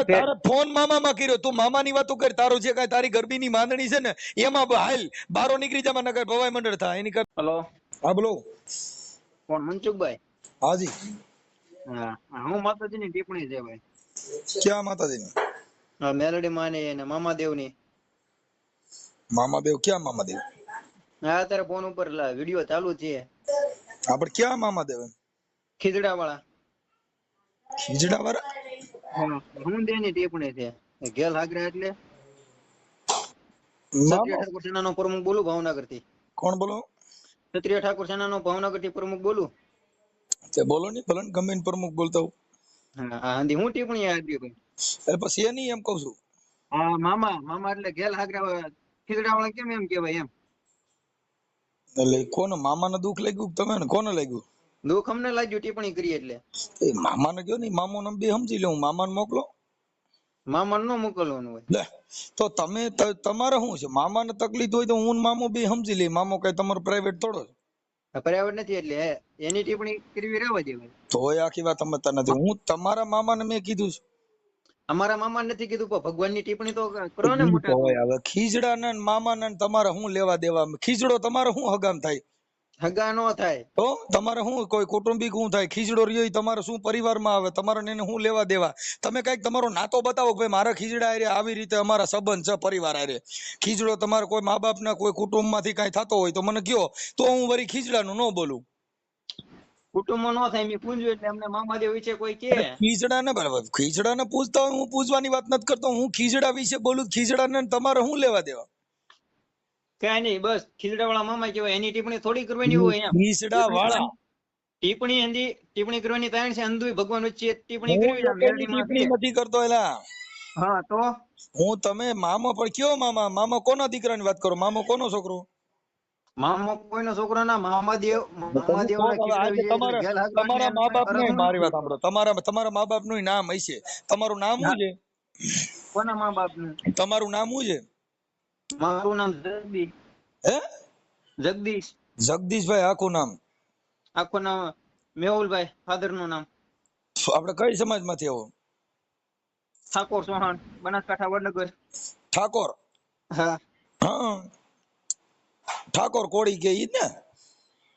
તારે ફોન મામા કર્યો, તું મામા ની વાતો કર. તારું જે કઈ તારી ગરબી ની માંદણી છે ને એમાં હાલ બારો નીકળી જા, નગર ભવાઈ મંડળ થાય એની કર. હેલો, હા બોલો. કોણ? મનસુખભાઈ? હાજી. હા, હું માતાજીની ટિપ્પણી છે ભાઈ. ક્યાં માતાજીની? હા, મેલડી માની અને મામાદેવની. મામાદેવ? ક્યાં મામાદેવ? હા, અત્યારે ફોન ઉપર વિડીયો ચાલુ છે. આપણે ક્યાં મામાદેવ? ખીજડા વાળા. ખીજડા વાળા? હા, હું દેની ટિપ્પણી છે. ગેલ હાગરા એટલે મામા ક્ષત્રિય ઠાકોર સેનાનો પ્રમુખ બોલું ભાવનગર થી. કોણ બોલો? ક્ષત્રિય ઠાકોર સેનાનો ભાવનગર થી પ્રમુખ બોલું. તે બોલો ની ભલન ગમે એને પ્રમુખ બોલતા હું. હા, હાંધી હું ટિપ્પણી આપી ભાઈ. એટલે પછી એ નહીં એમ કહું છું. હા, મામા એટલે ગેલ હાગરા ખીજડા વાળા કેમ એમ કેવાય એમ. એટલે કોને મામાને દુઃખ લાગ્યું તમે ને કોને લાગ્યું? દુઃખ અમને લાગ્યું ટિપ્પણી કરી એટલે. એ મામાને કયો નહીં, મામો ને બે સમજી લે, હું મામાને મોકલો. મામા નો મોકલવાનું હોય. લે તો તમે તમારે શું છે? મામાને તકલીફ હોય તો હું ને મામો બે સમજી લે. મામો કઈ તમારો પ્રાઇવેટ થોડો છે? પર્યાવરણ નથી એટલે એની ટિપ્પણી કરવી રહેવા દેવાય. તોય આખી વાત સમજતા નથી. હું તમારા મામાને મેં કીધું છે. અમારા મામા નથી કીધું, પણ ભગવાનની ટિપ્પણી તો કરો ને મોટા. હવે ખીજડા ને મામા ને તમારે શું લેવા દેવા? ખીજડો તમારે શું હગામ થાય? હગા નો થાય તો તમારે શું કોઈ કૌટુંબિક શું થાય? ખીજડો રહ્યો એ તમારે શું પરિવારમાં આવે? તમારે એને શું લેવા દેવા? તમે કઈક તમારો નાતો બતાવો કે ભાઈ મારા ખીજડા આરે આવી રીતે અમારા સંબંધ છે પરિવાર આરે. ખીજડો તમારે કોઈ મા બાપ ના કોઈ કુટુંબ માંથી કઈ થતો હોય તો મને કયો, તો હું વળી ખીજડાનું ન બોલું. કુટુંબમાં નો થાય મેં પૂછ્યું એટલે અમને મામાદેવ વિશે કોઈ કે. ખીજડા ને બરાબર, ખીજડા ને પૂછતા હોય, હું પૂછવાની વાત નથી કરતો. હું ખીજડા વિશે બોલું. ખીજડા ને તમારે શું લેવા દેવા? કઈ નહીં, બસ ખીજડા વાળા મામા કહેવાય. એની ટિપ્પણી થોડી કરવાની હોય એમ. ખીજડા વાળા ટિપ્પણી કરવાની તાણ છે. અંધુય ભગવાન વચ્ચે ટિપ્પણી હું કરવી છે. મેલડી માં ટિપ્પણી છે. નથી કરતો. એલા હા તો હું તમે મામા પણ કયો મામા? મામા કોના દીકરાની વાત કરો? મામો કોનો છોકરો? મામો કોઈનો છોકરો ના. મામાદેવ તમારા મા બાપ નું મારી વાત સાંભળો. તમારા મા બાપ નું નામ હશે. તમારું નામ શું છે? કોના મા બાપ નું? તમારું નામ શું છે? મારું નામ જગદીશ. હે? જગદીશ. જગદીશભાઈ આખું નામ? આખું નામ મેહુલભાઈ. ફાધર નું નામ? આપણે કઈ સમાજ માંથી આવો? ઠાકોર ચૌહાણ, બનાસકાંઠા, વડનગર. ઠાકોર? હા હા, ઠાકોર કોળી કે ઈ ને?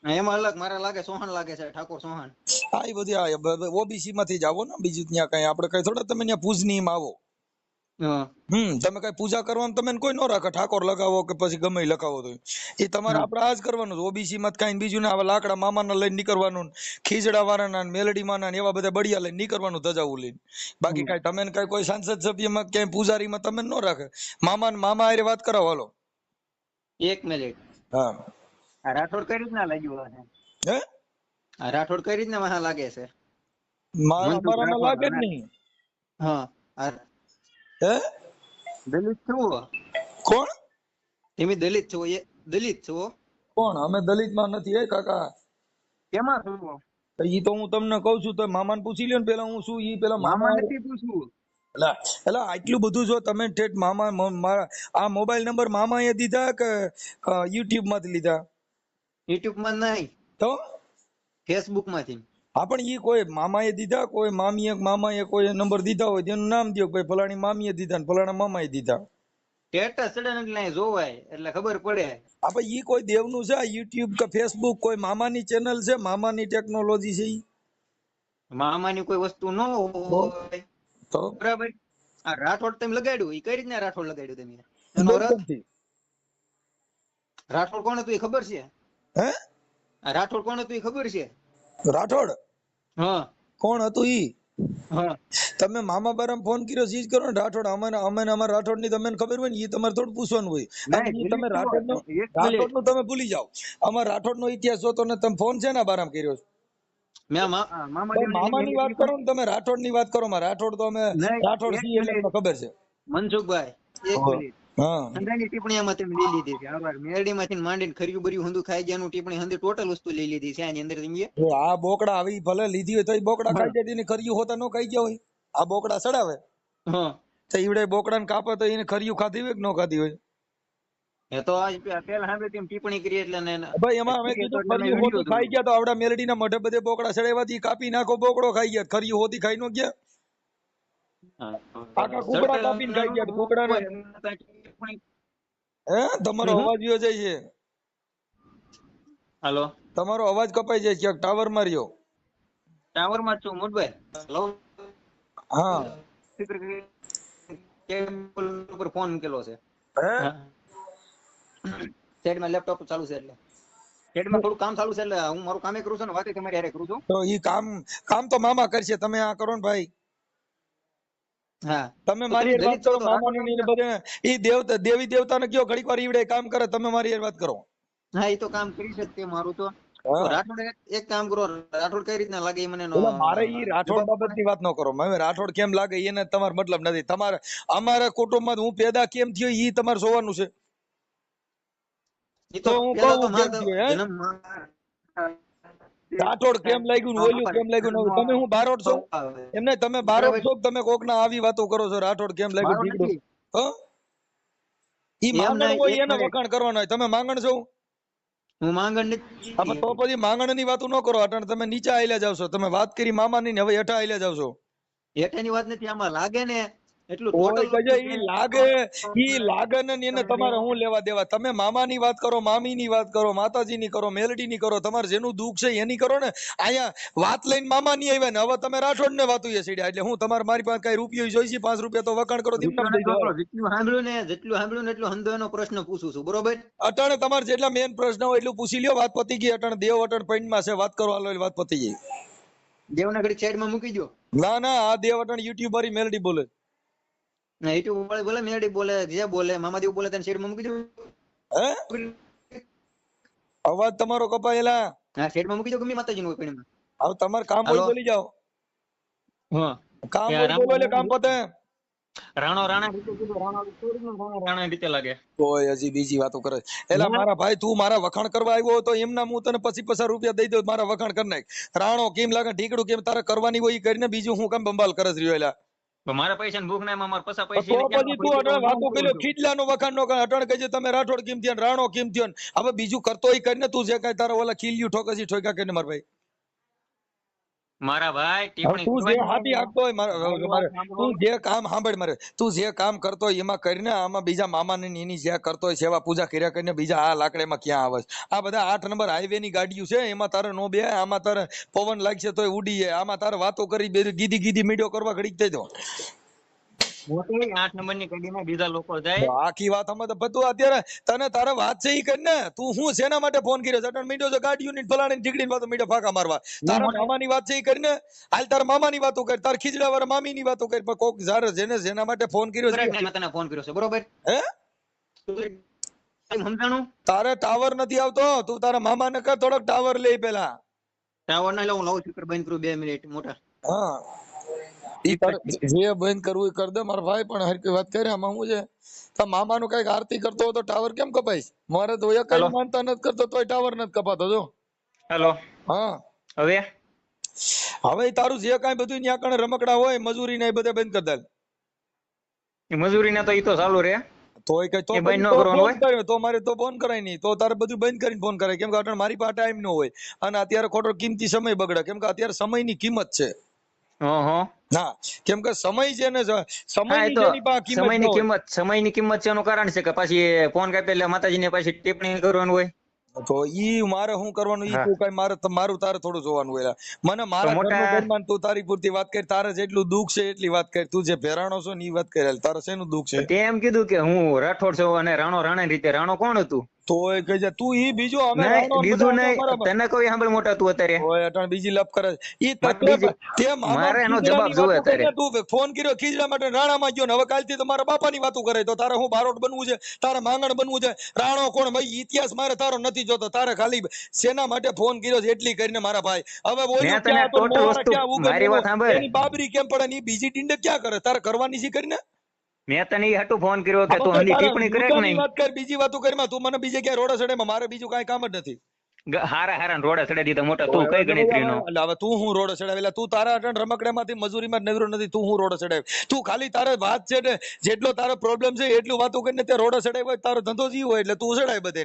એમાં અલગ મારા લાગે ચૌહાણ લાગે છે. ઠાકોર ચૌહાણ. હા, એ બધી ઓબીસી માંથી જ આવો ને. બીજું ત્યાં કઈ આપણે કઈ થોડા તમે ત્યાં પૂજની માં આવો. તમે કઈ પૂજા કરવાનું તમે કોઈ ન રાખે. ઠાકોર લગાવો કે પછી ગમે લગાવો તો એ તમારે આપણે આ જ કરવાનું છે. ઓબીસી માં કઈ બીજું ના આવે. લાકડા મામાના લઈને નીકળવાનું, ખીજડા વાળાના, મેલડી માના એવા બધા બળિયા લઈને નીકળવાનું, ધજાવું લઈને. બાકી કઈ તમે કઈ કોઈ સાંસદ સભ્યમાં ક્યાંય પૂજારીમાં તમે ન રાખે. મામા હારે વાત કરાવો હાલો. એક મિનિટ. હા, આ રાઠોડ કઈ રીતના લાગ્યું હશે? હે? આ રાઠોડ કઈ રીતના મહા લાગે છે? મારામાં લાગે જ નહીં. હા, હે? દલિત છો? કોણ? તમે દલિત છો? એ દલિત છો? કોણ? અમે દલિત માં નથી. હે કાકા, કેમાં છો? ઈ તો હું તમને કઉ છું. તો મામાને પૂછી લ્યો ને પેલા હું શું. ઈ પેલા મામા નથી પૂછવું. એલા આટલું બધું જો તમે ઠેઠ મારા આ મોબાઈલ નંબર મામા એ દીધા કે યુટ્યુબ માંથી લીધા? યુટ્યુબ માં નહીં, તો ફેસબુક માંથી. હા, પણ ઈ કોઈ મામા એ દીધા, કોઈ મામાએ કોઈ નંબર દીધા હોય તેનું નામ દો. ભાઈ ફલાણી મામીએ દીધા ને ફલાણા મામાએ દીધા. સ્ટેટસ સડન જોવાય એટલે ખબર પડે. આપણે ઈ કોઈ દેવનું છે? યુટ્યુબ કે ફેસબુક કોઈ મામાની ચેનલ છે? મામાની ટેકનોલોજી છે ઈ? મામાની કોઈ વસ્તુ ન હોય તો બરાબર. આ રાઠોડ તમે લગાડ્યું, એ કઈ રીતના રાઠોડ લગાડ્યું તમે? એનો અર્થ રાઠોડ કોણ હતું એ ખબર છે? હે? આ રાઠોડ કોણ હતું એ ખબર છે? રાઠોડ હા, કોણ હતું ઈ? હા. તમે મામા બારામાં ફોન કર્યો સીજ કરો ને. રાઠોડ અમારા રાઠોડ ની તમને ખબર હોય ને, એ તમારે થોડું પૂછવાનું હોય. તમે રાઠોડ નું તમે ભૂલી જાઓ. અમારા રાઠોડ નો ઇતિહાસ જોતો ને તમે ફોન છે ને બારામાં કર્યો? મામાની વાત કરો ને તમે, રાઠોડ ની વાત કરો. રાઠોડ તો અમે રાઠોડ છીએ એટલે તમને ખબર છે. મનસુખભાઈ, એક મિનિટ. હા, અંધાની ટિપ્પણીમાં તમે લઈ લીધી છે. આભાર. મેરડીમાંથી માંડીને ખર્યું બર્યું હંધું ખાઈ ગયાનું ટિપ્પણી હંધી ટોટલ વસ્તુ લઈ લીધી છે આની અંદર તમે. આ બોકડા આવી ભલે લીધી હોય તો બોકડા ખાઈ જતી ને ખર્યું હોતા ન ખાઈ ગયા હોય. આ બોકડા સડાવે તો ઈવડે બોકડા ને કાપે તો એને ખર્યું ખાધી હોય કે ન ખાધી હોય? એ તો આજ પેલા સાંભળે તેમ ટિપ્પણી કરી એટલે ભાઈ એમાં અમે કીધું ખર્યું હોતી ખાઈ ગયા તો આવડા મેલડીના મોઢે બધે બોકડા સડાવ્યા કાપી નાખો. બોકડો ખાઈ ગયા, ખર્યું હોતી ખાઈ નો ગયા. આખા કુકડા કાપીને ખાઈ ગયા કુકડાને. હે તમારો અવાજ વયો જાય છે. હાલો, તમારો અવાજ કપાઈ જાય ક્યાંક ટાવર માં રહ્યો. ટાવર માં છું મોટભાઈ. હેલો, હા કેબલ ઉપર ફોન મૂકેલો છે. હે સાઈડમાં લેપટોપ ચાલુ છે એટલે સાઈડમાં થોડું કામ ચાલુ છે એટલે હું મારું કામે કરું છું ને વાતે તમારી હારે કરું છું. તો ઈ કામ તો મામા કરશે, તમે આ કરો ને ભાઈ. હા, તમે મારી હારે વાત કરો મામાની ને બધે. ઈ દેવી દેવતાને કયો ઘડીક વાર ઈવડે કામ કરે, તમે મારી હારે વાત કરો. હા, એ તો કામ કરી શકते મારું તો. રાઠોડ એક કામ કરો, રાઠોડ કઈ રીતના લાગે મને મારે ઈ રાઠોડ બાબતની વાત ન કરો. હવે રાઠોડ કેમ લાગે એને તમારો મતલબ નથી. તમારે અમારા કુટુંબમાં હું પેદા કેમ થયો ઈ તમારે જોવાનું છે. તો હું કહું કેમ થયો હે રાઠોડ કેમ લાગ્યું ને ઓલું કેમ લાગ્યું ને તમે હું બારોટ છો એમને તમે બારોટ છો તમે કોકના આવી વાતો કરો છો રાઠોડ કેમ લાગ્યું ઠીકડું હ ઈ માંગણ હોય એને વખાણ કરવાનો હોય. તમે માંગણ છો? હું માંગણ નથી. તો પછી માંગણ ની વાતો ન કરો. અટાણે તમે નીચે આયલા જાવ છો. તમે વાત કરી મામાની ને હવે હેઠા આયલા જાવ છો. હેઠાની વાત નથી, આમાં લાગે ને એટલું ઈ લાગે ને એને તમારે હું લેવા દેવા. તમે મામાની વાત કરો, મામીની વાત કરો, માતાજીની કરો, મેલડીની કરો, તમારે જેનું દુઃખ છે એની કરો ને. અહીંયા વાત લઈને મામા ની આવ્યા ને હવે તમે રાઠોડ ને વાતું સીડ્યા. એટલે હું તમારે મારી પાસે કઈ રૂપિયો જોઈશે 5 રૂપિયા તો વખાણ કરો. જેટલું સાંભળ્યું ને એટલો હંધો એનો પ્રશ્ન પૂછું છું, બરોબર? અટાણે તમારે જેટલા મેન પ્રશ્ન હોય એટલું પૂછી લ્યો. વાત પતી ગઈ. અટાણે દેવ અટાણ પૈણમાં છે, વાત કરો હાલો વાત પતી ગઈ. દેવના ઘડી સાઈડમાં મૂકી દો. ના આ દેવ અટાણ યુટ્યુબર મેલડી બોલે. ના યુટ્યુબ વાળી બોલે, મેલડી બોલે, જે બોલે મામાદેવ બોલે તેને સાઈડમાં મૂકી દો. હે અવાજ તમારો કપાયેલા. હા, સાઈડમાં મૂકી દો ગમે માતાજીનું પૈણમાં. હવે તમારે કામ હોય બોલી જાઓ. હા, કામ હોય બોલો એટલે કામ પતે. રાણા રીતે લાગે. કોઈ હજી બીજી વાતો કરે. એલા મારા ભાઈ તું મારા વખાણ કરવા આવ્યો તો એમના હું તને 50 રૂપિયા દઈ દઉં. મારા વખાણ કરી નાખ. રાણો કેમ લાગે ઢીકડું કેમ તારે કરવાની હોય કરીને બીજું હું કામ બંબાલ કરે રહ્યો. એલા મારા પૈસા ભૂખ ના મારા પૈસા પૈસા તો પછી તું અટણ વાતો કર્યો ખીડલાનો વખાણ નો કરે. અટણ કહેજે તમે રાઠોડ કેમ થયો રાણો કેમ થયો. હવે બીજું કરતો હોય કરીને તું જે કઈ તારા ઓલા ખીલ્યું ઠોકસી ઠોકા કરીને મારા ભાઈ. મારા ભાઈ ટિપ્પણી તું જે હાથી આપતો હોય તું જે કામ સાંભળ મારે તું જે કામ કરતો હોય એમાં કરીને આમાં બીજા મામાને એની જે કરતો હોય સેવા પૂજા કર્યા કરીને બીજા આ લાકડામાં ક્યાં આવે. આ બધા 8 નંબર હાઈવે ની ગાડીઓ છે એમાં તારે નો બે. આમાં તારે પવન લાગશે તોય ઉડી જાય. આમાં તારે વાતો કરી ગીધી ગીધી મીડિયો કરવા ઘડીક થઈ દો. 8 નંબરની ગાડીમાં બીજા લોકો જાય. આખી વાત અમે બધું અત્યારે તને તારે વાત છે ઈ કરીને તું હું શેના માટે ફોન કર્યો છે? મીડિયો છે ગાડીઓની ફલાણી ઢીકડીની વાતો મીડિયો ફાકા મારવા. તારા મામાની વાત છે ઈ કરીને હાલ તારા મામાની વાતો કર. તાર ખીજડા વાળા મામીની વાતો કર. પણ કોક જારે જેને જેના માટે ફોન કર્યો છે મેં તને ફોન કર્યો છે, બરોબર? હે સમજાણું? તારે ટાવર નથી આવતો. તું તારા મામાને કર થોડોક ટાવર લે પેલા. ટાવર ના લઉં સ્પીકર બંધ કરું 2 મિનિટ મોટા. હા ઈ તારે જે બંધ કરવું એ કર દે મારા ભાઈ. પણ હરકી વાત કરે આમાં હું છે તો મામાનું કઈક આરતી કરતો હોય તો ટાવર કેમ કપાઈશ? મારે તો એક કઈ માનતા નથી કરતો તોય ટાવર નથી કપાતો. જો હેલો. હા, હવે તારું જે કાંઈ બધું ન્યા કણે રમકડા હોય મજૂરી ને એ બધા બંધ કરી દે. મજૂરી ના તો ઈ તો ચાલુ રે. તોય કઈ તો બંધ ન કરવાનું હોય તો મારે તો ફોન કરાય નહીં. તો તારે બધું બંધ કરીને ફોન કરાય. કેમ કે અટણ મારી પાસે ટાઈમ ન હોય અને અત્યારે ખોટો કિંમતી સમય બગડે. કેમ કે અત્યારે સમયની કિંમત છે. હા, કેમ કે સમય છે ને સમયની કિંમત છે એનું કારણ છે કે પછી ફોન કાપે એટલે માતાજીને પાછી ટિપ્પણી કરવાનું હોય. તો ઈ મારે શું કરવાનું? ઈ તું કઈ મારું તારે થોડું જોવાનું હોય. મને મારા ઘરનું ઘરમાં તું તારી પૂરતી વાત કરી. તારે જેટલું દુઃખ છે એટલી વાત કરી. તું જે ભેરાણો છો ને ઈ વાત કરી. તારે શેનું દુઃખ છે? તે એમ કીધું કે હું રાઠોડ છું અને રાણો રાણા રીતે. રાણો કોણ હતું? તોય કહેજે તું ઈ બીજો અમે બીજું નહીં. તને કોઈ સાંભળ મોટા તું અત્યારે ઓય અટણ બીજી લપ કરે. ઈ તકલીફ તે મારે એનો જવાબ જોવે અત્યારે. તું ફોન કર્યો ખીજડા માટે રાણામાં ગયો ને હવે કાલથી તમારા બાપાની વાતો કરે. તો તારે હું બારોટ બનવું છે? તારે માંગણ બનવું છે? રાણો કોણ ભાઈ ઇતિહાસ મારે તારો નથી જોતો. તારે ખાલી સેના માટે ફોન કર્યો છે એટલી કરીને મારા ભાઈ. હવે બોલ્યું ક્યાં તો મારી વાત સાંભળ. એની બાબરી કેમ પડે ની બીજી ટીંડે ક્યાં કરે? તારે કરવાની છે કરીને મેં તને ઈ હાટુ ફોન કર્યો કે તું હંધી ટિપ્પણી કરે કે નહીં? વાત કર બીજી વાતો કરીમાં. તું મને બીજે ક્યાં રોડે સડે મારે બીજું કાઈ કામ જ નથી. હારા રોડે સડે દીધા મોટા. તું કઈ ગણતરીનો? હવે તું હું રોડે સડાવેલા? તું તારા અટણ રમકડામાંથી મજૂરીમાં નવરો નથી. તું હું રોડે સડાવ? તું ખાલી તારે વાત છે ને જેટલો તારો પ્રોબ્લેમ છે એટલું વાતો કરીને તે રોડે સડાવ હોય. તારો ધંધો જી હોય એટલે તું સડાય બધે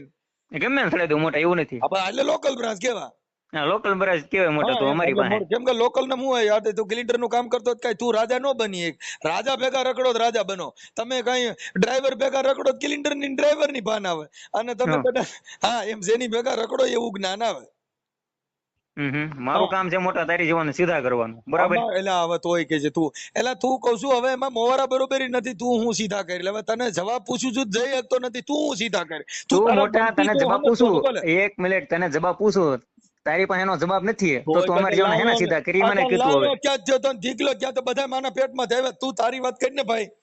ગમે સડાય દઉં મોટા. એવું નથી એટલે લોકલ બ્રાન્ચ કેવા લોકલ બ્રાન્ચ કેવાય મોટા તો અમારી પાસે. કેમ કે લોકલ ને હું હોય તું ક્લિન્ટર નું કામ કરતો કઈ તું રાજા નો બની એક રાજા ભેગા રખડો તો રાજા બનો. તમે કઈ ડ્રાઈવર ભેગા રખડો ક્લિન્ટર ની ડ્રાઈવર ની ભાન આવે અને તમે બધા હા એમ જેની ભેગા રખડો એવું જ્ઞાન આવે. મારું કામ છે મોટા તારી જવાનું સીધા કરવાનું બરાબર. એટલે હવે તોય કે છે તું એટલે તું કઉ છું હવે એમાં મોવારા બરોબરી નથી તું હું સીધા કરી હવે તને જવાબ પૂછું છું જઈ શકતો નથી તું હું સીધા કરી તું મોટા તને જવાબ પૂછું 1 મિનિટ તને જવાબ પૂછું તારી પાસે એનો જવાબ નથી તો અમારે જવાને હેના સીધા કરી મને કીધું હવે ક્યાં થયો તો ઢીકલો ક્યાં તો બધા માના પેટમાં થયા તું તારી વાત કરી ને ભાઈ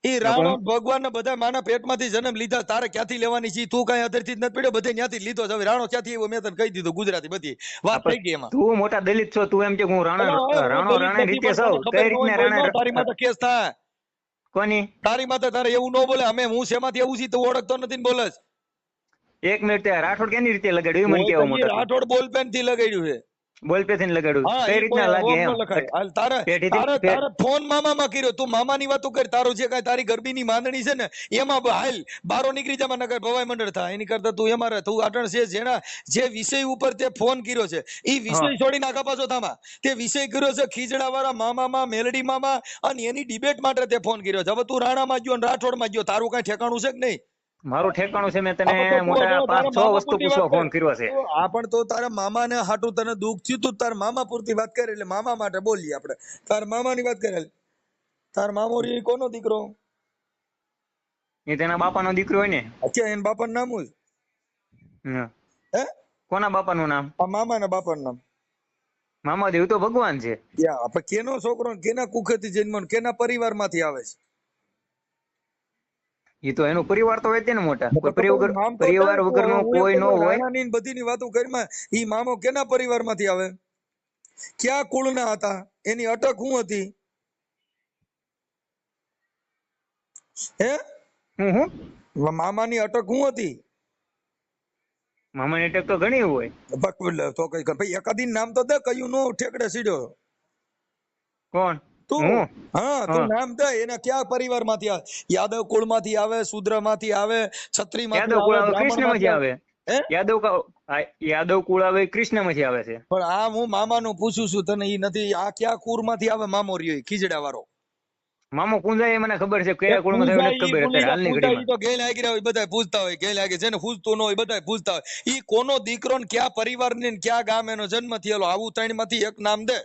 ઈ રાણો ભગવાન ને બધા માના પેટમાંથી જન્મ લીધા તારે ક્યાંથી લેવાની છે તું કઈ અધરથી જ નથી પડ્યો બધે ત્યાંથી લીધો છે રાણો ક્યાંથી આવ્યો મેં તને કહી દીધું ગુજરાતી બધી વાત થઈ ગઈ એમાં તું મોટા દલિત છો તું એમ કે હું રાણો રાણા રીતે સૌ કઈ રીતના રાણા તારી માથે કેસ થાય કોની તારી માથે તારે એવું ન બોલે અમે હું શેમાંથી એવું છે તું ઓળખતો નથી ને બોલે 1 મિનિટ રાઠોડ કેની રીતે લગાડ્યું મને કેવો મોટા રાઠોડ બોલપેન થી લગાડ્યું છે બોલપેન થી લગાડ્યું કઈ રીતના લાગે એમ તારે ફોન મામા કર્યો તું મામાની વાતો કર તારું જે કઈ તારી ગરબીની માંદણી છે ને એમાં હાલ બારો નીકળી જા નગર ભવાઈ મંડળ થાય એની કરતા તું એમાં તું આટણ છે જેના જે વિષય ઉપર તે ફોન કર્યો છે એ વિષય છોડી નાખા પાછો થામા તે વિષય કર્યો છે ખીજડા વાળા મામા મેલડી મામા અને એની ડિબેટ માટે તે ફોન કર્યો છે હવે તું રાણામાં ગયો અને રાઠોડમાં ગયો તારું કઈ ઠેકાણું છે કે નહીં મારું ઠેકાણું છે મેં તને મોટા 5-6 વસ્તુ પૂછવા ફોન કર્યો છે આ પણ તો તારા મામા ને હાટું તને દુઃખ થયું તું તાર મામા પૂરતી વાત કરે એટલે મામા માટે બોલીએ આપણે તાર મામાની વાત કરે તાર મામો રી કોનો દીકરો એ તેના બાપાનો દીકરો હોય ને અચ્છા એના બાપાનું નામ શું હે કોના બાપાનું નામ આ મામાના બાપાનું નામ મામાદેવ તો ભગવાન છે આપણે કેનો છોકરો કેના કુખેથી જન્મ્યો કેના પરિવારમાંથી આવે છે એ તો એનો પરિવાર તો હોય ને મોટા પરિવાર વગરનો કોઈ ન હોય રાણાની બધીની વાતો કરીમાં ઈ મામો કેના પરિવારમાંથી આવે ક્યાં કુળના હતા એની અટક શું હતી હે હું મામાની અટક શું હતી મામાની અટક તો ઘણી હોય તો કઈ ભાઈ એકાદી નામ તો દે કયું નો ઠેકડે સીડ્યો કોણ તું હા તું નામ દે એને ક્યાં પરિવાર માંથી આવે યાદવ કુળ માંથી આવે શુદ્ર માંથી આવે ક્ષત્રિય માંથી આવે કૃષ્ણ માંથી આવે યાદવ કુળ આવે કૃષ્ણ માંથી આવે છે પણ આ હું મામા નું પૂછું છું તને ઈ નથી આ ક્યાં કુળ માંથી આવે મામો રહ્યો ખીજડા વાળો મામો પૂંજાય મને ખબર છે કયા કુળ માંથી આવે ખબર અત્યારે હાલની ઘડીમાં તો ગેલ આગરા હોય બધા પૂછતા હોય ગેલ આગે જેને પૂછતું ન હોય બધા પૂછતા હોય ઈ કોનો દીકરો ને ક્યાં પરિવાર ને ક્યાં ગામ એનો જન્મ થયેલો આવું ત્રણ માંથી એક નામ દે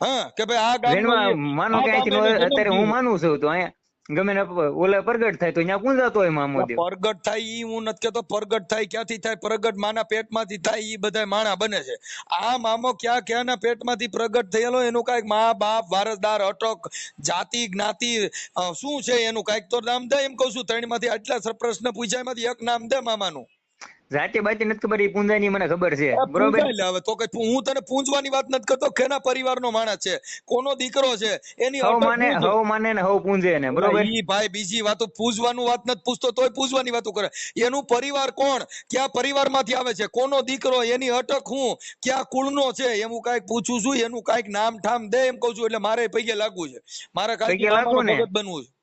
હા કે ભાઈ આ ગામ માનો કે અત્યારે હું માનું છું તો અહીંયા ગમે ને ઓલા પ્રગટ થાય તો અહીંયા પૂંજાતો હોય મામોદેવ પ્રગટ થાય ઈ હું નથી કેતો પ્રગટ થાય ક્યાંથી થાય પ્રગટ માના પેટમાંથી થાય ઈ બધા માણા બને છે આ મામો ક્યાંના પેટમાંથી પ્રગટ થયેલો એનું કઈક મા બાપ વારસદાર અટક જાતિ જ્ઞાતિ શું છે એનું કઈક તો નામ દે એમ કઉ છું ત્રણ માંથી આટલા પ્રશ્ન પૂછ્યા એમાંથી એક નામ દે મામાનું જાતિ બાતિ નથી ખબર એ પૂંજાની મને ખબર છે બરોબર હવે તો કઈ હું તને પૂંજવાની વાત નથી કરતો કેના પરિવારનો માણસ છે કોનો દીકરો છે એની હવ માને ને હવ પૂંજે ને બરોબર ઈ ભાઈ બીજી વાતો પૂંજવાનું વાત નથી પૂછતો તોય પૂંજવાની વાતો કરે એનું પરિવાર કોણ ક્યાં પરિવારમાંથી આવે છે કોનો દીકરો એની અટક હું ક્યાં કુળનો છે એમ હું કાઈક પૂછું છું એનું કાઈક નામ ઠામ દે એમ કહું છું એટલે મારે પૈકે લાગવું છે મારે કાઈક ભગત બનવું છે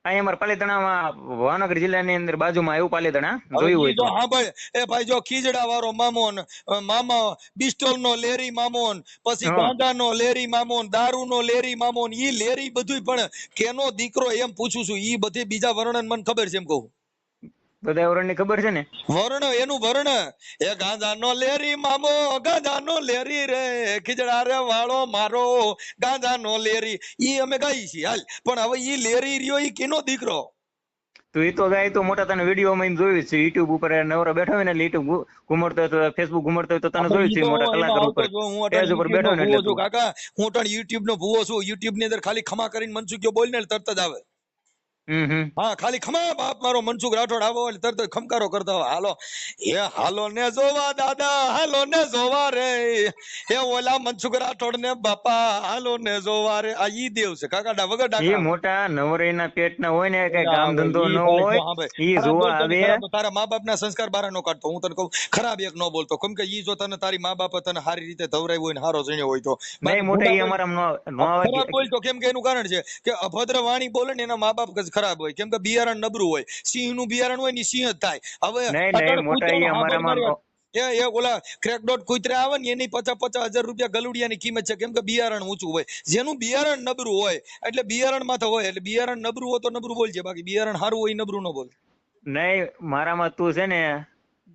અહીંયા અમારા પાલીતાણામાં ભાવનગર જિલ્લાની અંદર બાજુમાં આવ્યું પાલીતાણા જોયું હોય તો હા ભાઈ એ ભાઈ જો ખીજડા વાળો મામોન મામા બિસ્ટોલ નો લેરી મામોન પછી ગાંડા નો લેરી મામોન દારૂ નો લેરી મામોન ઈ લેરી બધું પણ કેનો દીકરો એમ પૂછું છું ઈ બધી બીજા વર્ણન મને ખબર છે એમ કહું બધા વર્ણ ની ખબર છે ને વર્ણ એનું વર્ણ એ ગાંજા નો લેરી મામો ગાંજા નો લેરી રે ખીજડા રે વાળો મારો ગાંજા નો લેરી ઈ અમે ગાઈ છીએ હાલ પણ હવે ઈ લેરી રહ્યો ઈ કેનો દીકરો તો ઈ તો ગાય તો મોટા તને વિડીયો માં જોયું છે યુટ્યુબ ઉપર નવરો બેઠો હોય ને યુટ્યુબ ઘુમડતો હોય તો ફેસબુક ઘુમડતો હોય તો તને જોયું છે મોટા કલાકાર ઉપર પેજ ઉપર બેઠો ને એટલે કાકા હું પણ યુટ્યુબ નો ભૂવો છું યુટ્યુબ ની અંદર ખાલી ખમા કરીને મનસુખ્યો બોલ ને તરત જ આવે હા ખાલી ખમા બાપ મારો મનસુખ રાઠોડ આવો એટલે તરત ખમકારો કરતા હોય હાલો એ હાલો ને જોવા દાદા હાલો ને જોવા રે એ ઓલા મનસુખ રાઠોડ ને બાપા હાલો ને જોવા રે આ ઈ દેવ છે કાકા વગર એ મોટા નવરેના પેટના હોય ને કઈ કામ ધંધો ન હોય ઈ જોવા આવે તારા મા બાપ ના સંસ્કાર બારા નો કાઢતો હું તને કહું ખરાબ એક નો બોલતો કેમ કે ઈ જો તને તારી મા બાપ તને સારી રીતે ધવરાય હોય ને હારો જણ્યો હોય તો નહીં મોટા ઈ અમારા નો આવે બોલતો કેમ કે એનું કારણ છે કે અભદ્ર વાણી બોલે ને એના મા બાપ ખરાબ હોય કેમ કે બિયારણ નબળું હોય સિંહ નું બિયારણ હોય ને સિંહ જ થાય હવે નહીં મોટા ઈ અમારામાં એ ઓલા ક્રેકડોટ કુતરા આવે ને એની 50,000 રૂપિયા ગલુડિયાની કિંમત છે, કેમ કે બિયારણ ઊંચું હોય. જેનું બિયારણ નબળું હોય એટલે બિયારણ માં તો હોય, એટલે બિયારણ નબળું હોય તો નબળું બોલજે, બાકી બિયારણ સારું હોય નબળું ન બોલ. નહીં, મારામાં તું છે ને,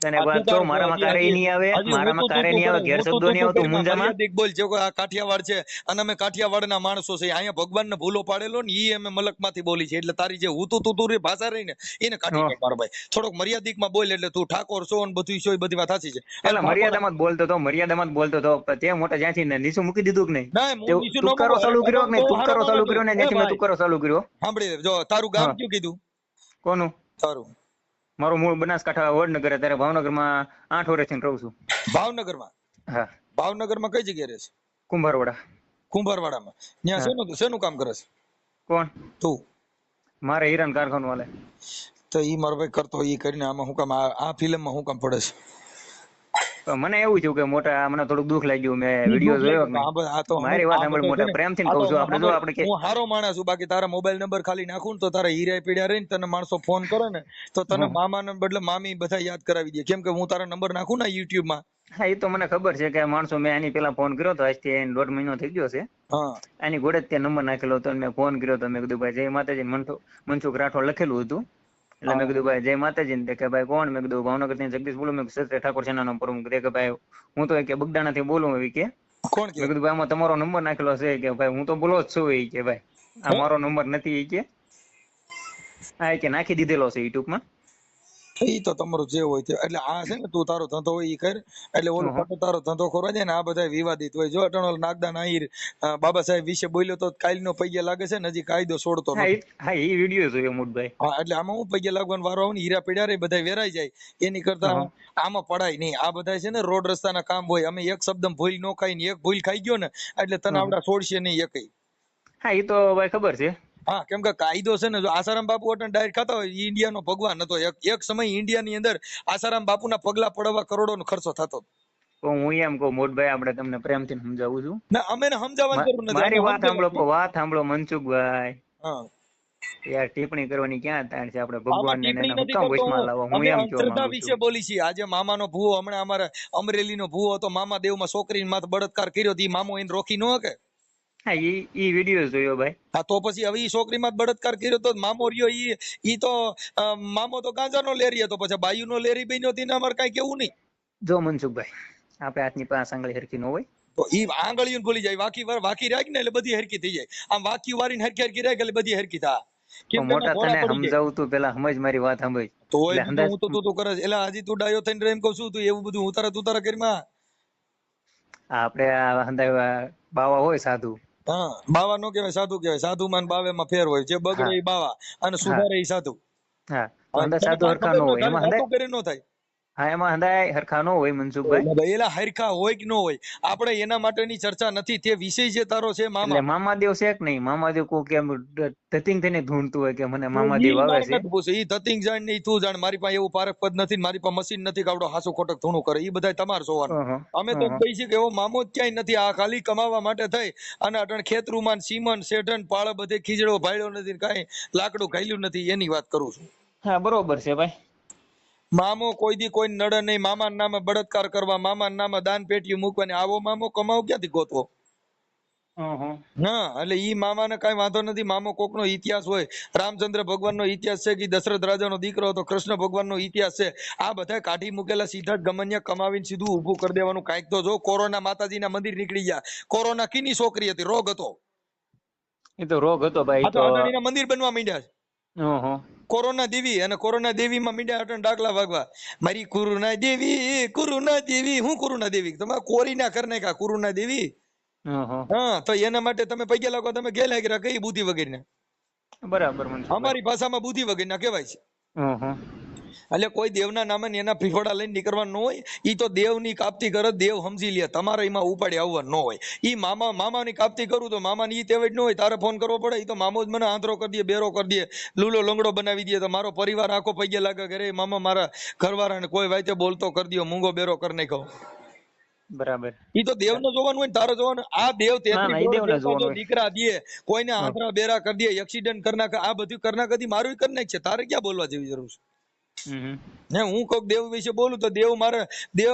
તને વાત કહું, મારામાં કારે નહીં આવે, મારામાં કારે નહીં આવે, ઘેર શબ્દો નહીં આવતું મુંજામાં. મર્યાદિક બોલ છે, આ કાઠિયાવાડ છે અને અમે કાઠિયાવાડના માણસો છે, અહીંયા ભગવાનને ભૂલો પાડેલો ને ઈ અમે મલકમાંથી બોલી છે, એટલે તારી જે તું ભાષા રહી ને એને કાઢી નાખ મારા ભાઈ. થોડોક મર્યાદિકમાં બોલ, એટલે તું ઠાકોર છો ને બધું છો, એ બધી વાત સાચી છે. એટલે મર્યાદામાં જ બોલતો તો તે મોટા જ્યાંથી ને નીચું મૂકી દીધું કે નહીં? તુકારો ચાલુ કર્યો કે નહીં? તુકારો ચાલુ કર્યો ને જ્યાંથી મેં તુકારો ચાલુ કર્યો. સાંભળી જો, તારું ગામ કયું કીધું? કોનું? તારું? મારું મૂળ બનાસકાંઠા વડનગર, ત્યારે ભાવનગરમાં 8 વર્ષથી રહું છું. ભાવનગરમાં? હા. ભાવનગરમાં કઈ જગ્યાએ રહે છે? કુંભારવાડા. કુંભારવાડામાં? ત્યાં શેનું કામ કરે છે? કોણ? તું? મારે હીરાન કારખાનું હાલે. તો ઈ મારો ભાઈ કરતો ઈ કરીને આમાં હું કામ આ ફિલ્મમાં હું કામ પડે છે? મને એવું થયું કે મોટા, મને થોડું દુઃખ લાગ્યું, મેં વિડિયો જોયો. મારી વાત સાંભળ, મોટા પ્રેમથી કહું છું, આપણે જો આપણે હું હારો માણસ છું, બાકી તારા મોબાઈલ નંબર ખાલી નાખું ને તો તારા હીરા પીડ્યા રહીને તને માણસો ફોન કરે ને તો તને મામાને બદલે મામી બધા યાદ કરાવી દે, કેમ કે હું તારા નંબર નાખું ને YouTube માં. હા, એ તો મને ખબર છે કે માણસો, મેં આની પેલા ફોન કર્યો તો, આજથી 1.5 મહિનો થઈ ગયો છે. હા, આની ગોળે જ ત્યાં નંબર નાખેલો હતો, મેં ફોન કર્યો તો, મેં કીધું ભાઈ જય માતાજી, મનસુખ રાઠોડ લખેલું હતું, એટલે મેં કીધું ભાઈ જય માતાજી ને કે ભાઈ કોણ? મેં કીધું ભાવનગર થી જગદીશ બોલું. મેં ક્ષત્રિય ઠાકોર સેનાનો પ્રમુખ. કે ભાઈ હું તો કે બગદાણા થી બોલું. એવી કે કોણ? મેં કીધું ભાઈ આમાં તમારો નંબર નાખેલો છે. કે ભાઈ હું તો બોલો જ છું. એ કે ભાઈ આ મારો નંબર નથી. એ કે આ કે નાખી દીધેલો છે યુટ્યુબ માં. ઈ તો તમારું જે હોય તે, એટલે આ છે ને તું તારો ધંધો હોય ઈ કર, એટલે ઓલો તારો ધંધો ખોરવા જાય ને આ બધા વિવાદિત હોય. જો અટણોલ નાગદાન આહિર બાબા સાહેબ વિશે બોલ્યો તો કાલનો પૈયા લાગે છે ને, હજી કાયદો છોડતો નથી. હા, એ વિડિયો જોયો મોટભાઈ. હા, એટલે આમાં હું પૈયા લાગવાનો વારો આવે ને, હીરા પીડ્યા રે બધા વેરાઈ જાય, એની કરતા આમાં પડાય નહીં. આ બધા છે ને રોડ રસ્તાના કામ હોય, અમે એક શબ્દ ભૂલ નો ખાઈ ને એક ભૂલ ખાઈ ગયો ને એટલે તને આવડા છોડશે નહીં એકઈ. હા, એ તો ભાઈ ખબર છે. હા, કેમ કે કાયદો છે ને, જો આસારામ બાપુ અટણ ડાયરેક્ટ ખાતા હોય, ઇન્ડિયાનો ભગવાન હતો. એક સમય ઇન્ડિયાની અંદર આસારામ બાપુના પગલા પડવા કરોડોનો ખર્ચો થતો. તો હું એમ કહું મોટભાઈ, આપણે તમને પ્રેમથી સમજાવું છું. ના, અમે સમજાવવાની જરૂર નથી. મારી વાત સાંભળો મનસુખભાઈ. હા યાર, ટિપ્પણી કરવાની ક્યાં તાણ છે? આપણે ભગવાનને હુકમ વશમાં લાવો. હું એમ અંધશ્રદ્ધા વિશે બોલી છીએ. આજે મામાનો ભૂવો, હમણાં અમારા અમરેલીનો ભૂવો હતો, મામા દેવમાં છોકરીને માથે બળાત્કાર કર્યો, ઈ મામો એને રોકી ન શકે. હા, ઈ વિડિયો જોયો ભાઈ. હા, તો પછી હવે ઈ છોકરી માં બળાત્કાર કર્યો તો મામો રહ્યો, ઈ તો મામો તો ગાંજાનો લેરી હતો, પછી બાયુનો લેરી બન્યો. તેને અમારે કઈ કેવું નહીં. જો મનસુખભાઈ, આપણે હાથની પાસે આંગળી હરખી ન હોય તો ઈ આંગળીઓ ભૂલી જાય. વાકી રાખ ને એટલે બધી હરકી થઈ જાય. આમ વાકી વારીને હરકી રાખ એટલે બધી હરકી થાય. મોટા તને સમજાવું તું, પેલા સમજ મારી વાત સમજ. તો હું તો તું કરે એટલે હજી તું ડાયો થઈને એમ કહું છું તું એવું બધું ઉતારા કરીમાં. આપણે હંધાય બાવા હોય સાધુ. હા, બાવા નો કહેવાય, સાધુ કહેવાય. સાધુ માં બાવે માં ફેર હોય. જે બગડે એ બાવા અને સુધારે એ સાધુ. હા, સાધુ હરખા નો હોય, એમાં હંધાય કરી નો થાય. હા, એમાં હંધાય હરખા નો હોય મનસુખભાઈ. એલા હરખા હોય કે ન હોય, આપણે એના માટેની ચર્ચા નથી. તે વિષય જે તારો છે મામા, એટલે મામાદેવ છે કે નહીં? મામાદેવ કોઈ કેમ ધતિંગ થઈને ઢૂંઢતું હોય કે મને મામાદેવ આવે છે? ઈ ધતિંગ જાણ ને તું જાણ. મારી પાસે એવું પારખ પદ નથી, મારી પાસે મશીન નથી કાવડો હાસુ ખોટક ધૂણું કરે. ઈ બધા તમારે જોવાનું. અમે તો કહી છીએ કે એવો મામો જ ક્યાંય નથી. આ ખાલી કમાવા માટે થઈ અને અટણ ખેતરુમાન સીમન શેઠન પાળ બધે ખીજડો ભાડ્યો નથી, કાંઈ લાકડું ઘાલ્યું નથી, એની વાત કરું છું. હા, બરોબર છે ભાઈ. મામો કોઈ દી કોઈ નડે નહીં. મામાના નામે બળાત્કાર કરવા, મામાના નામે દાન પેટીયું મૂકવાની, આવો મામો કમાવો ક્યાંથી ગોતવો? હા, એટલે ઈ મામાને કઈ વાંધો નથી. મામો કોકનો ઇતિહાસ હોય. રામચંદ્ર ભગવાનનો ઇતિહાસ છે કે દશરથ રાજાનો દીકરો હતો, કૃષ્ણ ભગવાનનો ઇતિહાસ છે. આ બધા કાઢી મૂકેલા સીધા જ ગમનિયા કમાવીને સીધું ઊભું કરી દેવાનું. કાંઈક તો જો. કોરોના માતાજીના મંદિર નીકળી ગયા. કોરોના કીની છોકરી હતી? રોગ હતો. એ તો રોગ હતો ભાઈ. તો અદાણીના મંદિર બનવા માંડ્યા છે. કોરોના દેવી, અને કોરોના દેવી માં મીંડા અટણ ડાકલા વાગવા. મારી કુરુના દેવી, કુરુના દેવી. હું કુરુના દેવી? તમે કોરીના કર નાખ્યા કુરુના દેવી. હા, તો એના માટે તમે પૈસા લાગો, તમે ગેલા કર્યા કઈ બુદ્ધિ વગેરે. બરાબર, અમારી ભાષામાં બુદ્ધિ વગેરે ના કહેવાય છે. એટલે કોઈ દેવના નામે એના ફીફોડા લઈને નીકળવાનું ન હોય. ઈ તો દેવની કાપતી કરે, દેવ સમજી લે. તમારે એમાં ઉપાડી આવવાનું ન હોય. ઈ મામાની કાપતી કરું તો મામાની ઈ તેવડ ન હોય. તારે ફોન કરવો પડે. ઈ તો મામો જ મને આંતરો કરી દે, બેરો કરી દે, લૂલો લંગડો બનાવી દે. તો મારો પરિવાર આખો પૈયે લાગે કે રે મામા મારા ઘરવાળાને કોઈ વાતે બોલતો કરી દો, મૂંગો બેરો કરી નાખો. બરાબર. ઈ તો દેવ નો જોવાનું હોય ને તારે જોવાનું. આ દેવ 33 દીકરા દે, કોઈને આંતરા બેરા કરી દે, એક્સિડન્ટ કરી નાખે, આ બધું કરી નાખે, મારું કરી નાખશે. તારે ક્યાં બોલવા જેવી જરૂર છે? હમ ને હું કોક દેવ વિશે બોલું તો દેવ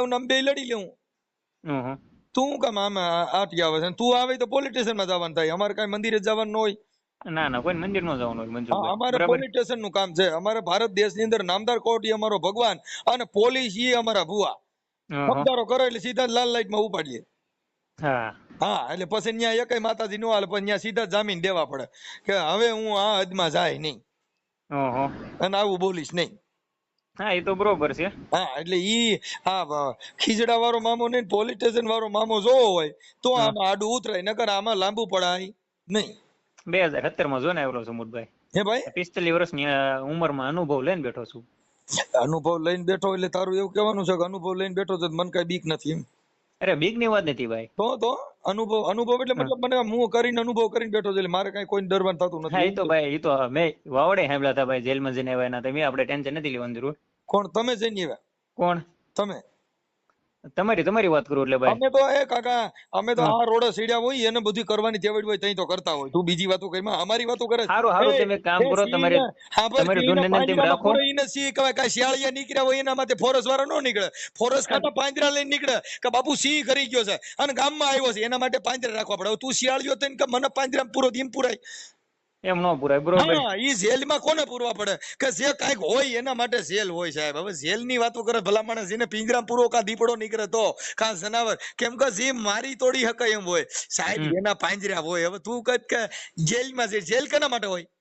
નામ બે લડી લેવું. ઓહો. તું કામ આમાં આટી આવે છે? તું આવે તો પોલીસ સ્ટેશન માં જવાનું થાય, અમારે કઈ મંદિરે જવાનું ન હોય. ના ના, કોઈ મંદિર નો જવાનું હોય હા, મનસુખભાઈ, અમારે બરાબર. પોલીસ સ્ટેશન નું કામ છે. અમારે ભારત દેશની અંદર નામદાર કોર્ટ ઈ અમારો ભગવાન અને પોલીસ ઈ અમારા ભુવા. ઓહો. કબજારો કરો એટલે સીધા જ લાલ લાઈટ માં ઉપાડીએ. હા. હા, એટલે પછી ન્યા એકય માતાજી નો હાલે, પણ ન્યા સીધા જામીન દેવા પડે કે હવે હું આ હદમાં જાય નહીં ઓહો. અને આવું બોલીશ નહીં. હા, એ તો બરોબર છે. હા, એટલે ઈ ખીજડા વાળો મામો નહીં, પોલીસ સ્ટેશન વાળો મામો જોવો હોય તો હા. આમાં આડું ઉતરાય, નકર આમાં લાંબુ પડાય નહીં. 2017 માં જો ને આવ્યો છું મોટભાઈ, હે ભાઈ, 45 વર્ષની ઉંમરમાં અનુભવ લઈને બેઠો છું. અનુભવ લઈને બેઠો એટલે તારું એવું કહેવાનું છે કે અનુભવ લઈને બેઠો તો મને કઈ બીક નથી એમ? અરે બીક ની વાત નથી ભાઈ. તો અનુભવ એટલે મતલબ મને હું કરીને અનુભવ કરીને બેઠો છું એટલે મારે કઈ કોઈ ડરવાનું થતું હા, નથી. એ તો ભાઈ, એ તો મેં વાવડે સાંભળ્યા હતા ભાઈ, જેલમાં જઈને આવ્યા એના, તમે આપણે ટેન્શન નથી લેવાની જરૂર. કોણ તમે જઈને આવ્યા? કોણ? તમે? તમારી વાત કરું એટલે ભાઈ. અમે તો કાકા અમે તો આ રોડે સીડ્યા હોય એને બધું કરવાની ટેવડ હોય તઈ તો કરતા હોય. તું બીજી વાતો કઈ અમારી વાતો કરે? હારું તમે એક કામ કરો, તમારી ધૂન તેમ રાખો. એને સિંહ કહેવાય, કાંઈ શિયાળિયા નીકળ્યા હોય એના માટે ફોરેસ્ટ વાળા નો નીકળે. ફોરેસ્ટ ખાતા પાંજરા લઈને નીકળે કે બાપુ સિંહ કરી ગયો છે અને ગામમાં આવ્યો છે, એના માટે પાંજરા રાખવા પડે. હવે તું શિયાળિયો થઈને કે મને પાંજરામાં પૂરો એમ પુરાય? એમ નો પુરાય, બરોબર. હા, ઈ જેલમાં કોને પૂરવા પડે કે જે કાંઈક હોય એના માટે જેલ હોય સાહેબ. હવે જેલ ની વાતો કરે ભલા માણસ, એને પિંજરામાં પૂરો કા દીપડો નીકળે તો કા જનાવર, કેમ કે જે મારી તોડી હકાય એમ હોય સાહેબ, એના પાંજરા હોય. હવે તું કદ કે જેલમાં છે, જેલ કેના માટે હોય?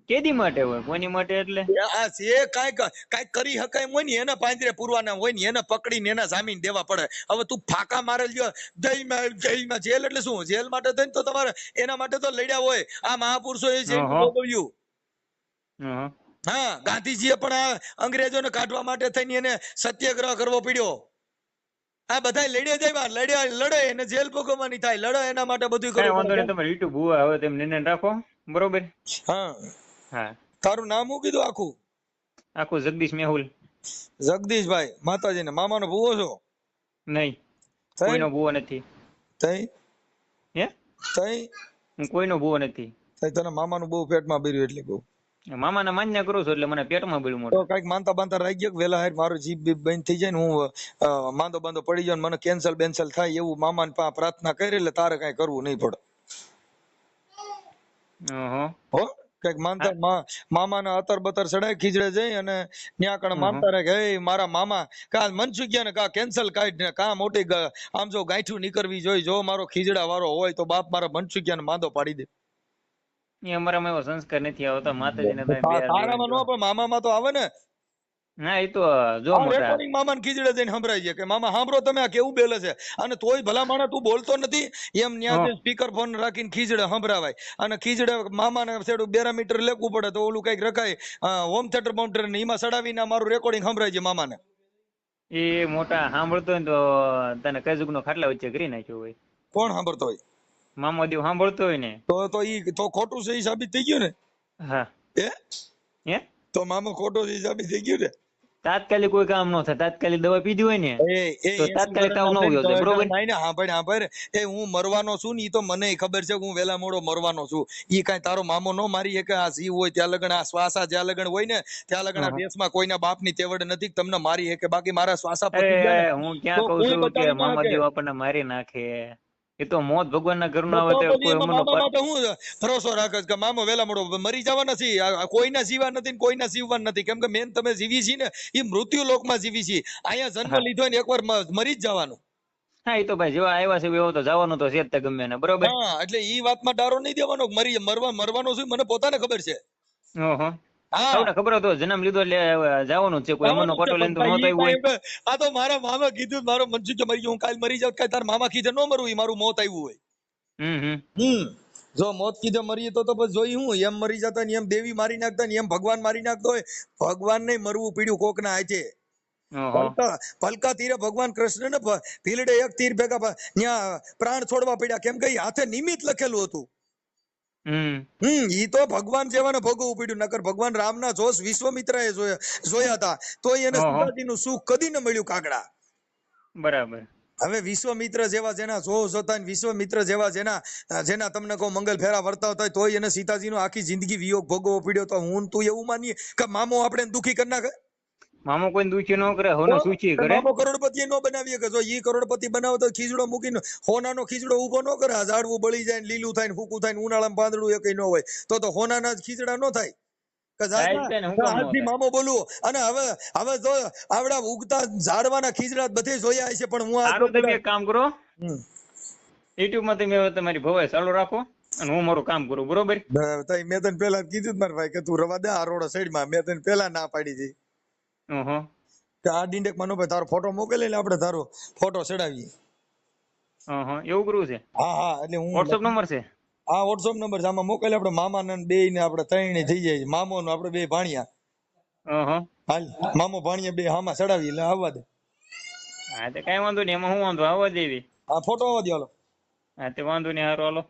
કેદી માટે હોય? કોની માટે એટલે? આ જે કાંઈક કરી હકાય એમ હોય ને એના પાંજરે પૂરવાના હોય ને એને પકડીને એના જામીન દેવા પડે. હવે તું ફાકા મારેલ જો જેલમાં જેલ એટલે શું? જેલ માટે થઈને તો તમારે એના માટે તો લડ્યા હોય આ મહાપુરુષો એ જેલ ભોગવ્યું. હા, ગાંધીજીએ પણ આ અંગ્રેજોને કાઢવા માટે થઈને એને સત્યાગ્રહ કરવો પડ્યો. આ બધા લડે એને જેલ ભોગવવાની થાય, લડે એના માટે બધું કરવું વાંધો પડે. નહીં, તમે યુટ્યુબ ભૂવા હવે તેમ નિર્ણય રાખો, બરોબર. હા, હા, તારું નામ શું કીધું આખું? આખું જગદીશ મેહુલ. જગદીશભાઈ, માતાજીને મામાનો ભૂવો છો? નહીં, કોઈનો ભૂવો નથી. તઈ હે? તઈ હું કોઈનો ભૂવો નથી. તઈ તને મામાનું બહુ પેટમાં બર્યું એટલે કહું. મામાના માન્ય કરું છું એટલે મને પેટમાં બળ્યું તો મોટું. કઈક માનતા બાંધતા રહી ગયો વેલા હાર મારો જીભ બીભ બંધ થઈ જાય ને હું માંદો બાંધો પડી જાઉં ને મને કેન્સલ બેન્સલ થાય એવું મામાને પ્રાર્થના કરી એટલે તારે કઈ કરવું નહીં પડે. હો, કઈક માનતા મામાના અતર બતર ચડાય ખીજડે જઈ અને ન્યા કણ માનતા રહે કે હે મારા મામા કા મનસુખ્યા ને કા કેન્સલ કાઢ ને કા મોટી આમ જો ગાંઠું નીકળવી જોઈએ, જો મારો ખીજડા વાળો હોય તો બાપ મારા મનસુખ્યા ને માંદો પાડી દે. એ અમારામાં એવો સંસ્કાર નથી આવતો. માતાજીને તારામાં નો પણ મામામાં તો આવે ને. ના, એ તો જો મોટા રેકોર્ડિંગ મામાને ખીજડે જઈને સંભળાય છે કે મામા સાંભળો તમે આ કેવું બેલે છે, અને તોય ભલા માણસ તું બોલતો નથી એમ ન્યા સ્પીકર ફોન રાખીને ખીજડે સંભળાવાય. અને ખીજડે મામાને છેડું 2 મીટર લેવું પડે તો ઓલું કઈક રખાય હોમ થિયેટર બાઉન્ડર ને એમાં ચડાવીને મારું રેકોર્ડિંગ સંભળાય છે મામાને. એ મોટા સાંભળતો હોય ને તો તને કઈ નો ખાટલા વચ્ચે કરી નાખ્યો હોય. કોણ સાંભળતો હોય? મામો દેવ સાંભળતો હોય ને તો ઈ તો ખોટું છે, ઈ સાબિત થઈ ગયું ને. હા, હે તો મામો ખોટો છે, ઈ સાબિત થઈ ગયું ને. તાત્કાલિક કોઈ કામ ન થાય, તાત્કાલિક દવા પીધી હોય ને તો તાત્કાલિક તાવ ન હોય, બરોબર. સાંભળ એ હું મરવાનો છું ને ઈ તો મને ખબર છે કે હું વેલા મોડો મરવાનો છું. ઈ કઈ તારો મામો નો મારી કે આ જીવ હોય ત્યાં લગન, આ શ્વાસા જ્યાં લગન હોય ને ત્યાં લગન આ દેશમાં કોઈના બાપની તેવડ નથી તમને મારી કે બાકી મારા શ્વાસા પતી જાય ને હું ક્યાં કહું છું કે મામા દેવ આપણને મારી નાખે. એ તો મોત ભગવાનના ઘરનો આવે તો કોઈ અમરનો હું ભરોસો રાખે કે મામો વેલા મોડો મરી જવા નથી, કોઈના જીવા નથી ને કોઈના જીવવા નથી. કેમ કે મેન તમે જીવી છી ને એ મૃત્યુ લોકમાં જીવી છી. અહીંયા જન્મ લીધો ને એકવાર મરી જ જવાનું. હા, એ તો ભાઈ જેવા આવ્યા છે એવો તો જવાનું તો છે જ ગમે ને, બરોબર. હા, એટલે ઈ વાતમાં ડારો નહીં દેવાનો. મરવાનો છું મને પોતાને ખબર છે. ઓહો, સૌને ખબર હતો જન્મ લીધો એટલે જવાનું છે. કોઈ અમરનો કોટો લઈને તો નહોતો આવ્યો હોય. આ તો મારા મામા કીધું મારો મનસુખ મરી ગયો, હું કાલ મરી જાઉં, કાલ તાર મામા કીધે ન મરવું, મારું મોત આવ્યું હોય. જો મોત કીધે મરીએ તો બસ જોઈ હું એમ મરી જતા ને એમ દેવી મારી નાખતા ને એમ ભગવાન મારી નાખતો હોય. ભગવાન ને મરવું પીડ્યું કોક ના હાથે. પલકા તીરે ભગવાન કૃષ્ણ ને ભીલડે એક તીર ભેગા ત્યાં પ્રાણ છોડવા પડ્યા. કેમ કે હાથે નિમિત્ત લખેલું હતું. ઈ તો ભગવાન જેવાને ભોગવવું પડ્યું. નકર ભગવાન રામના જોશ વિશ્વામિત્રાએ જોયા હતા તો એને સીતાજીનું સુખ કદી ન મળ્યું કાગડા. બરાબર. હવે વિશ્વમિત્ર જેવા જેના જોશ હતા, વિશ્વમિત્ર જેવા જેના તમને કહો મંગલ ફેરા વર્તાવતા હોય તોય એને સીતાજીનો આખી જિંદગી વિયોગ ભોગવવો પડ્યો. તો હું તું એવું માનીએ કે મામો આપણે દુખી કરી નાખે? મામો કોઈ દુખી ન કરે, હોનો સૂચી કરે. મામો કરોડપતિ નો બનાવીએ કે જો ઈ કરોડપતિ બનાવે તો ખીજડો મૂકીને હોનાનો ખીજડો ઉભો ન કરે. આ ઝાડવું બળી જાય ને લીલું થાય ને ફૂકું થાય ને ઉનાળામાં પાંદડું એકય ન હોય તો હોનાના જ ખીજડા ન થાય કે આજથી મામો બોલવો. અને હવે જો આવડા ઉગતા ઝાડવાના ખીજડા બધે જોયા છે, પણ હું તમે એક કામ કરો, યુટ્યુબ માં તમે તમારી ભવાઈ ચાલુ રાખો અને હું મારું કામ કરું, બરોબર? મેં તને પેલા કીધું જ મારા ભાઈ કે તું રવા દે આ રોડ સાઈડ માં. મેં તને પેલા ના પાડી હતી કે આ ડિંડેક માં નો ભાઈ તારો ફોટો મોકલે એટલે આપણે તારો ફોટો ચડાવીએ. એવું કરવું છે? હા એટલે હું વોટ્સઅપ નંબર છે? હા વોટ્સઅપ નંબર છે, આમાં મોકલે. આપણે મામા ને બે ને આપણે ત્રણે થઈ જાય. મામો ને આપણે બે ભાણિયા, હાલ મામો ભાણિયા બે હામાં ચડાવી એટલે આવવા દે. હા તે કઈ વાંધો નહીં, એમાં હું વાંધો આવવા દેવી. હા ફોટો આવવા દે હાલો. હા તે વાંધો નહીં, હારો હાલો.